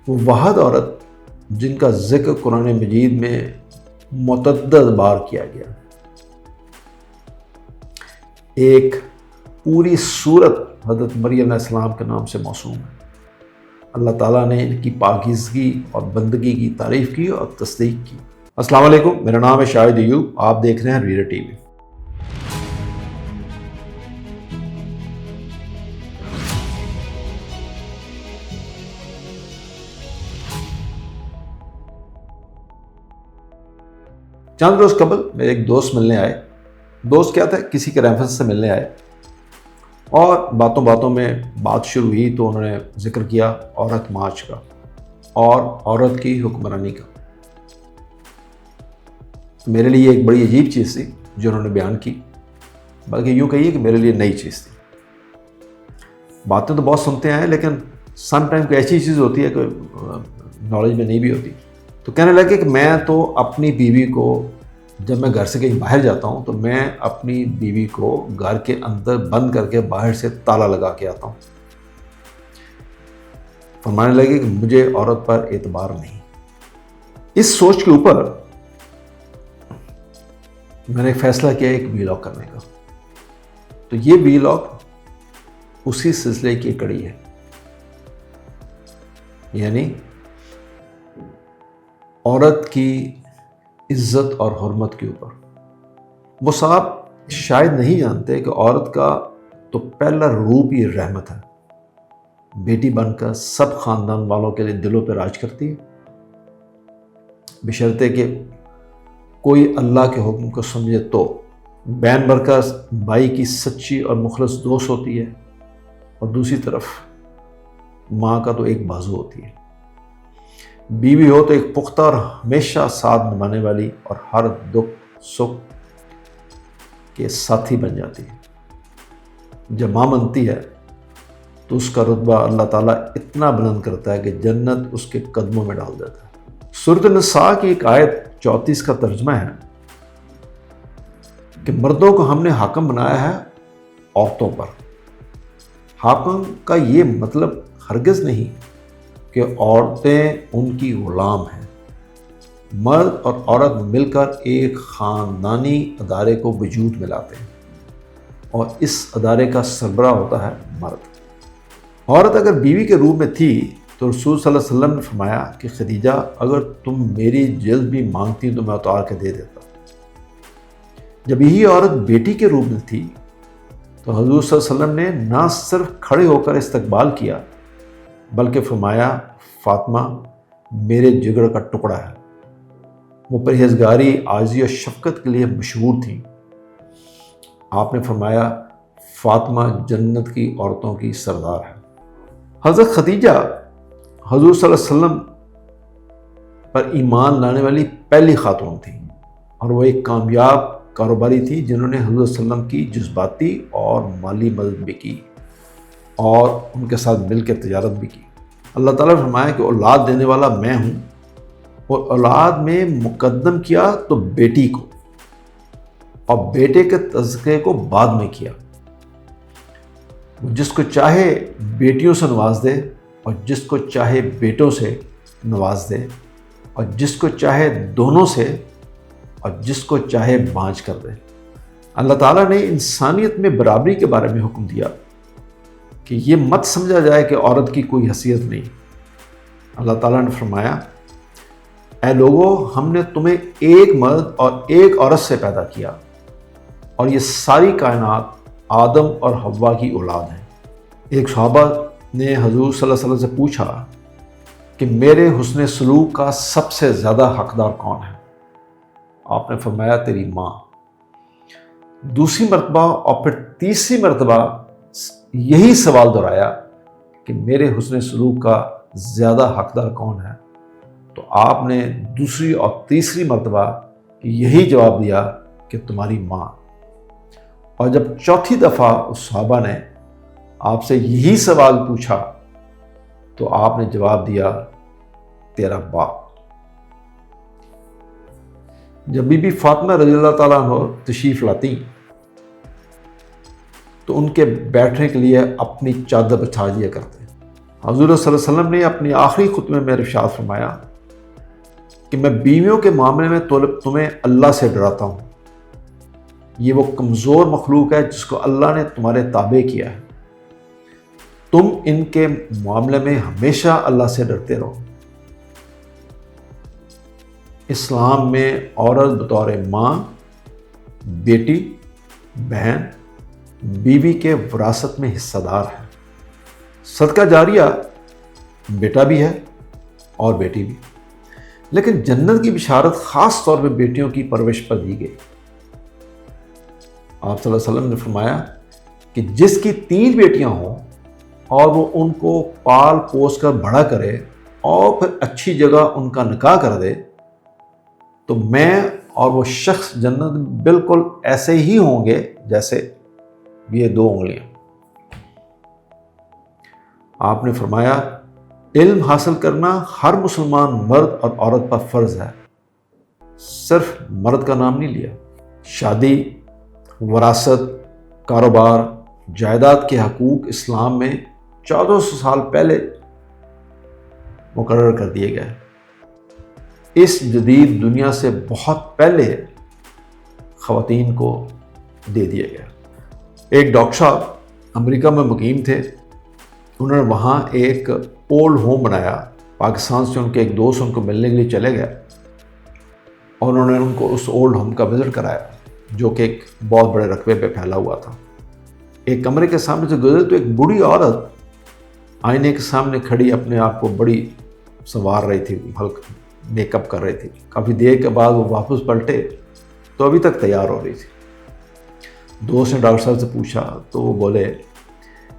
وہ واحد عورت جن کا ذکر قرآن مجید میں متعدد بار کیا گیا، ایک پوری سورت حضرت مریم علیہ السلام کے نام سے موسوم ہے۔ اللہ تعالیٰ نے ان کی پاکیزگی اور بندگی کی تعریف کی اور تصدیق کی۔ السلام علیکم، میرا نام ہے شاہد ایوب، آپ دیکھ رہے ہیں ریڈر ٹی وی۔ چند روز قبل میرے ایک دوست ملنے آئے۔ دوست کیا تھا، کسی کے ریفرنس سے ملنے آئے اور باتوں باتوں میں بات شروع ہوئی تو انہوں نے ذکر کیا عورت مارچ کا اور عورت کی حکمرانی کا۔ میرے لیے ایک بڑی عجیب چیز تھی جو انہوں نے بیان کی، بلکہ یوں کہیے کہ میرے لیے نئی چیز تھی۔ باتیں تو بہت سنتے ہیں لیکن سم ٹائم کوئی ایسی چیز ہوتی ہے کہ نالج میں نہیں بھی ہوتی۔ تو کہنے لگے کہ میں تو اپنی بیوی کو، جب میں گھر سے کہیں باہر جاتا ہوں تو میں اپنی بیوی کو گھر کے اندر بند کر کے باہر سے تالا لگا کے آتا ہوں۔ فرمانے لگے کہ مجھے عورت پر اعتبار نہیں۔ اس سوچ کے اوپر میں نے ایک فیصلہ کیا ایک وی لاگ کرنے کا۔ تو یہ وی لاگ اسی سلسلے کی کڑی ہے، یعنی عورت کی عزت اور حرمت کے اوپر۔ وہ صاحب شاید نہیں جانتے کہ عورت کا تو پہلا روپ ہی رحمت ہے، بیٹی بن کر سب خاندان والوں کے لیے دلوں پہ راج کرتی ہے، بشرطے کہ کوئی اللہ کے حکم کو سمجھے تو۔ بین برکر بھائی کی سچی اور مخلص دوست ہوتی ہے، اور دوسری طرف ماں کا تو ایک بازو ہوتی ہے۔ بیوی ہو تو ایک پختہ اور ہمیشہ ساتھ نبھانے والی اور ہر دکھ سکھ کے ساتھی بن جاتی ہے۔ جب ماں بنتی ہے تو اس کا رتبہ اللہ تعالیٰ اتنا بلند کرتا ہے کہ جنت اس کے قدموں میں ڈال دیتا ہے۔ سورۃ النساء کی ایک آیت 34 کا ترجمہ ہے کہ مردوں کو ہم نے حاکم بنایا ہے عورتوں پر۔ حاکم کا یہ مطلب ہرگز نہیں کہ عورتیں ان کی غلام ہیں۔ مرد اور عورت مل کر ایک خاندانی ادارے کو وجود میں لاتے ہیں اور اس ادارے کا سربراہ ہوتا ہے مرد۔ عورت اگر بیوی کے روپ میں تھی تو رسول صلی اللہ علیہ وسلم نے فرمایا کہ خدیجہ اگر تم میری جلد بھی مانگتی تو میں اتار کے دے دیتا۔ جب یہی عورت بیٹی کے روپ میں تھی تو حضور صلی اللہ علیہ وسلم نے نہ صرف کھڑے ہو کر استقبال کیا بلکہ فرمایا فاطمہ میرے جگر کا ٹکڑا ہے۔ وہ پرہیزگاری، عاجزی اور شفقت کے لیے مشہور تھیں۔ آپ نے فرمایا فاطمہ جنت کی عورتوں کی سردار ہے۔ حضرت خدیجہ حضور صلی اللہ علیہ وسلم پر ایمان لانے والی پہلی خاتون تھیں، اور وہ ایک کامیاب کاروباری تھی جنہوں نے حضور صلی اللہ علیہ وسلم کی جذباتی اور مالی مدد بھی کی اور ان کے ساتھ مل کے تجارت بھی کی۔ اللہ تعالیٰ نے فرمایا کہ اولاد دینے والا میں ہوں، اور اولاد میں مقدم کیا تو بیٹی کو، اور بیٹے کے تذکرے کو بعد میں کیا۔ وہ جس کو چاہے بیٹیوں سے نواز دے اور جس کو چاہے بیٹوں سے نواز دے، اور جس کو چاہے دونوں سے اور جس کو چاہے بانجھ کر دے۔ اللہ تعالیٰ نے انسانیت میں برابری کے بارے میں حکم دیا کہ یہ مت سمجھا جائے کہ عورت کی کوئی حیثیت نہیں۔ اللہ تعالیٰ نے فرمایا اے لوگو ہم نے تمہیں ایک مرد اور ایک عورت سے پیدا کیا، اور یہ ساری کائنات آدم اور حوا کی اولاد ہیں۔ ایک صحابہ نے حضور صلی اللہ علیہ وسلم سے پوچھا کہ میرے حسن سلوک کا سب سے زیادہ حقدار کون ہے؟ آپ نے فرمایا تیری ماں۔ دوسری مرتبہ اور پھر تیسری مرتبہ یہی سوال دہرایا کہ میرے حسن سلوک کا زیادہ حقدار کون ہے؟ تو آپ نے دوسری اور تیسری مرتبہ یہی جواب دیا کہ تمہاری ماں۔ اور جب چوتھی دفعہ اس صحابہ نے آپ سے یہی سوال پوچھا تو آپ نے جواب دیا تیرا باپ۔ جب بی بی فاطمہ رضی اللہ تعالیٰ عنہ تشریف لاتی تو ان کے بیٹھنے کے لیے اپنی چادر بچھا دیا کرتے، حضور صلی اللہ علیہ وسلم نے اپنی آخری خطبے میں ارشاد فرمایا کہ میں بیویوں کے معاملے میں تمہیں اللہ سے ڈراتا ہوں، یہ وہ کمزور مخلوق ہے جس کو اللہ نے تمہارے تابع کیا ہے، تم ان کے معاملے میں ہمیشہ اللہ سے ڈرتے رہو۔ اسلام میں عورت بطور ماں، بیٹی، بہن، بیوی کے وراثت میں حصہ دار ہے۔ صدقہ جاریہ بیٹا بھی ہے اور بیٹی بھی، لیکن جنت کی بشارت خاص طور پہ بیٹیوں کی پرورش پر دی گئی۔ آپ صلی اللہ علیہ وسلم نے فرمایا کہ جس کی 3 بیٹیاں ہوں اور وہ ان کو پال پوس کر بڑا کرے اور پھر اچھی جگہ ان کا نکاح کر دے تو میں اور وہ شخص جنت میں بالکل ایسے ہی ہوں گے جیسے یہ 2 انگلیاں۔ آپ نے فرمایا علم حاصل کرنا ہر مسلمان مرد اور عورت پر فرض ہے، صرف مرد کا نام نہیں لیا۔ شادی، وراثت، کاروبار، جائیداد کے حقوق اسلام میں 1400 سال پہلے مقرر کر دیے گئے، اس جدید دنیا سے بہت پہلے خواتین کو دے دیا گیا۔ ایک ڈاکٹر صاحب امریکہ میں مقیم تھے، انہوں نے وہاں ایک اولڈ ہوم بنایا۔ پاکستان سے ان کے ایک دوست ان کو ملنے کے لیے چلے گئے اور انہوں نے ان کو اس اولڈ ہوم کا وزٹ کرایا جو کہ ایک بہت بڑے رقبے پہ پھیلا ہوا تھا۔ ایک کمرے کے سامنے سے گزرے تو ایک بوڑھی عورت آئینے کے سامنے کھڑی اپنے آپ کو بڑی سنوار رہی تھی، ہلکا میک اپ کر رہی تھی۔ کافی دیر کے بعد وہ واپس پلٹے تو ابھی تک تیار ہو رہی تھی۔ دوست نے ڈاکٹر صاحب سے پوچھا تو وہ بولے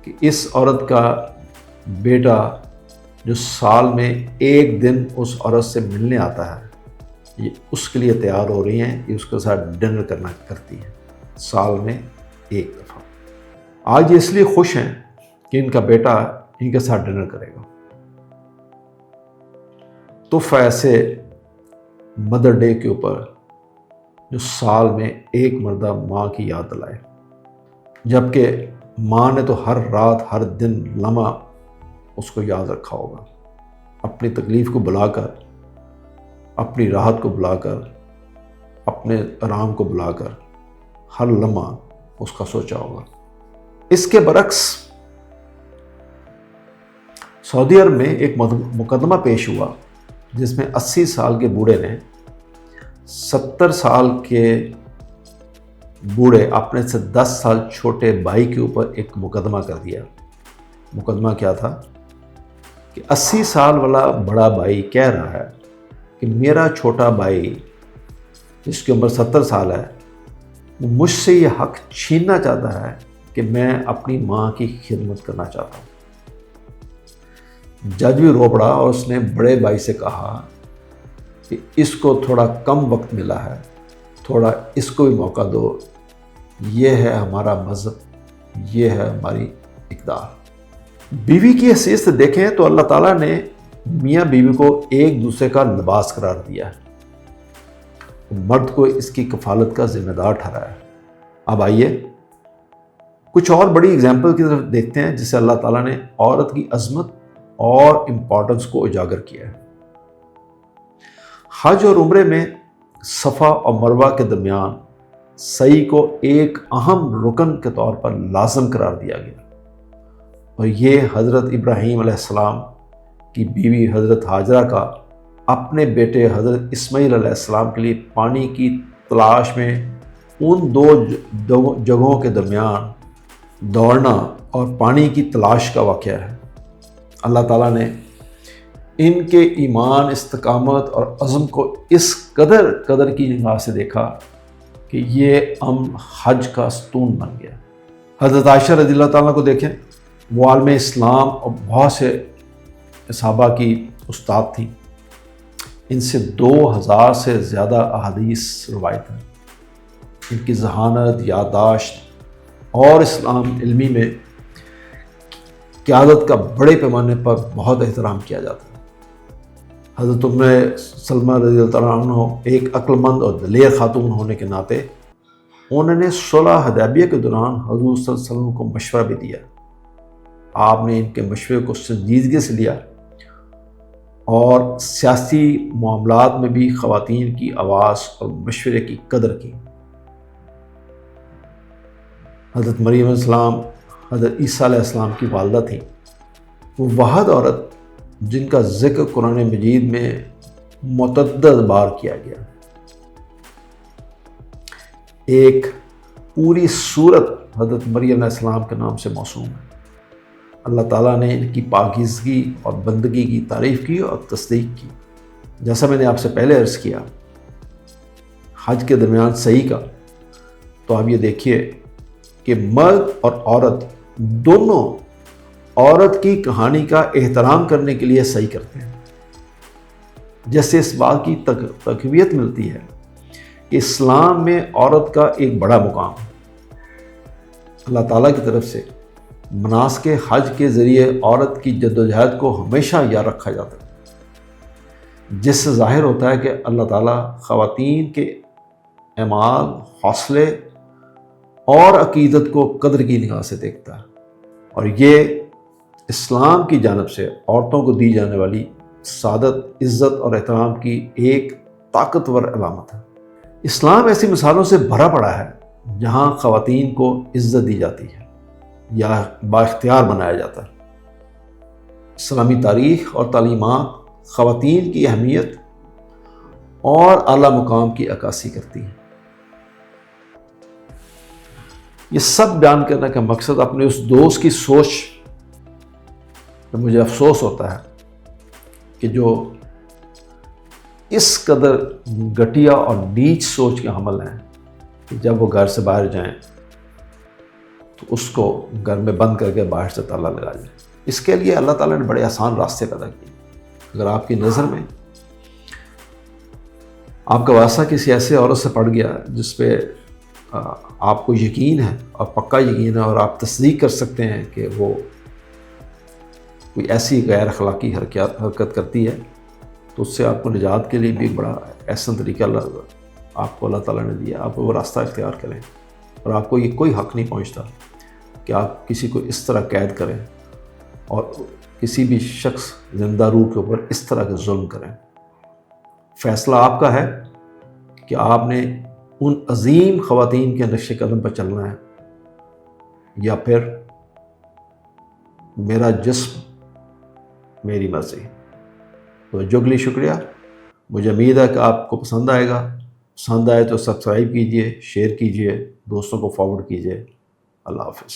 کہ اس عورت کا بیٹا جو سال میں 1 دن اس عورت سے ملنے آتا ہے، یہ اس کے لیے تیار ہو رہی ہیں، یہ اس کے ساتھ ڈنر کرتی ہیں سال میں 1 دفعہ۔ آج یہ اس لیے خوش ہیں کہ ان کا بیٹا ان کے ساتھ ڈنر کرے گا۔ تحفہ ایسے مدر ڈے کے اوپر جو سال میں 1 مرتبہ ماں کی یاد دلائے، جبکہ ماں نے تو ہر رات ہر دن لمحہ اس کو یاد رکھا ہوگا، اپنی تکلیف کو بلا کر، اپنی راحت کو بلا کر، اپنے آرام کو بلا کر ہر لمحہ اس کا سوچا ہوگا۔ اس کے برعکس سعودی عرب میں ایک مقدمہ پیش ہوا جس میں 80 سال کے بوڑھے نے 70 سال کے بوڑھے اپنے سے 10 سال چھوٹے بھائی کے اوپر ایک مقدمہ کر دیا۔ مقدمہ کیا تھا کہ 80 سال والا بڑا بھائی کہہ رہا ہے کہ میرا چھوٹا بھائی جس کی عمر 70 سال ہے وہ مجھ سے یہ حق چھیننا چاہتا ہے کہ میں اپنی ماں کی خدمت کرنا چاہتا ہوں۔ جج بھی رو پڑا اور اس نے بڑے بھائی سے کہا کہ اس کو تھوڑا کم وقت ملا ہے، تھوڑا اس کو بھی موقع دو، یہ ہے ہمارا مذہب، یہ ہے ہماری اقدار۔ بیوی کی حیثیت سے دیکھیں تو اللہ تعالیٰ نے میاں بیوی کو ایک دوسرے کا لباس قرار دیا ہے، مرد کو اس کی کفالت کا ذمہ دار ٹھہرایا ہے۔ اب آئیے کچھ اور بڑی اگزامپل کی طرف دیکھتے ہیں جس سے اللہ تعالیٰ نے عورت کی عظمت اور امپورٹنس کو اجاگر کیا ہے۔ حج اور عمرے میں صفا اور مروہ کے درمیان سعی کو ایک اہم رکن کے طور پر لازم قرار دیا گیا، اور یہ حضرت ابراہیم علیہ السلام کی بیوی حضرت ہاجرہ کا اپنے بیٹے حضرت اسماعیل علیہ السلام کے لیے پانی کی تلاش میں ان 2 جگہوں کے درمیان دوڑنا اور پانی کی تلاش کا واقعہ ہے۔ اللہ تعالیٰ نے ان کے ایمان، استقامت اور عزم کو اس قدر کی نگاہ سے دیکھا کہ یہ حج کا ستون بن گیا۔ حضرت عائشہ رضی اللہ تعالیٰ کو دیکھیں، وہ عالم اسلام اور بہت سے صحابہ کی استاد تھیں، ان سے 2000 سے زیادہ احادیث روایت ہیں۔ ان کی ذہانت، یادداشت اور اسلام علمی میں قیادت کا بڑے پیمانے پر بہت احترام کیا جاتا ہے۔ حضرت ام سلمہ رضی اللہ عنہ ایک عقل مند اور دلیر خاتون ہونے کے ناطے انہوں نے صلح حدیبیہ کے دوران حضور صلی اللہ علیہ وسلم کو مشورہ بھی دیا آپ نے ان کے مشورے کو سنجیدگی سے لیا اور سیاسی معاملات میں بھی خواتین کی آواز اور مشورے کی قدر کی۔ حضرت مریم علیہ السلام حضرت عیسیٰ علیہ السلام کی والدہ تھیں۔ وہ واحد عورت جن کا ذکر قرآن مجید میں متعدد بار کیا گیا، ایک پوری سورت حضرت مریم علیہ السلام کے نام سے موسوم ہے۔ اللہ تعالیٰ نے ان کی پاکیزگی اور بندگی کی تعریف کی اور تصدیق کی۔ جیسا میں نے آپ سے پہلے عرض کیا، حج کے درمیان صحیح کا، تو آپ یہ دیکھیے کہ مرد اور عورت دونوں عورت کی کہانی کا احترام کرنے کے لیے صحیح کرتے ہیں، جیسے اس بات کی تقویت ملتی ہے کہ اسلام میں عورت کا ایک بڑا مقام ہے۔ اللہ تعالیٰ کی طرف سے مناسک حج کے ذریعے عورت کی جدوجہد کو ہمیشہ یاد رکھا جاتا ہے، جس سے ظاہر ہوتا ہے کہ اللہ تعالیٰ خواتین کے اعمال، حوصلے اور عقیدت کو قدر کی نگاہ سے دیکھتا ہے، اور یہ اسلام کی جانب سے عورتوں کو دی جانے والی سعادت، عزت اور احترام کی ایک طاقتور علامت ہے۔ اسلام ایسی مثالوں سے بھرا پڑا ہے جہاں خواتین کو عزت دی جاتی ہے یا بااختیار بنایا جاتا ہے۔ اسلامی تاریخ اور تعلیمات خواتین کی اہمیت اور اعلیٰ مقام کی عکاسی کرتی ہیں۔ یہ سب بیان کرنے کا مقصد اپنے اس دوست کی سوچ میں مجھے افسوس ہوتا ہے کہ جو اس قدر گھٹیا اور نیچ سوچ کے حامل ہیں کہ جب وہ گھر سے باہر جائیں تو اس کو گھر میں بند کر کے باہر سے تالا لگا جائے۔ اس کے لیے اللہ تعالیٰ نے بڑے آسان راستے پیدا کیے۔ اگر آپ کی نظر میں آپ کا واسطہ کسی ایسے عورت سے پڑ گیا جس پہ آپ کو یقین ہے اور پکا یقین ہے اور آپ تصدیق کر سکتے ہیں کہ وہ کوئی ایسی غیر اخلاقی حرکت کرتی ہے، تو اس سے آپ کو نجات کے لیے بھی ایک بڑا احسن طریقہ آپ کو اللہ تعالیٰ نے دیا۔ آپ وہ راستہ اختیار کریں، اور آپ کو یہ کوئی حق نہیں پہنچتا کہ آپ کسی کو اس طرح قید کریں اور کسی بھی شخص زندہ روح کے اوپر اس طرح کے ظلم کریں۔ فیصلہ آپ کا ہے کہ آپ نے ان عظیم خواتین کے نقش قدم پر چلنا ہے، یا پھر میرا جسم میری مرضی۔ توجہ کے لیے شکریہ۔ مجھے امید ہے کہ آپ کو پسند آئے گا۔ پسند آئے تو سبسکرائب کیجئے، شیئر کیجئے، دوستوں کو فارورڈ کیجئے۔ اللہ حافظ۔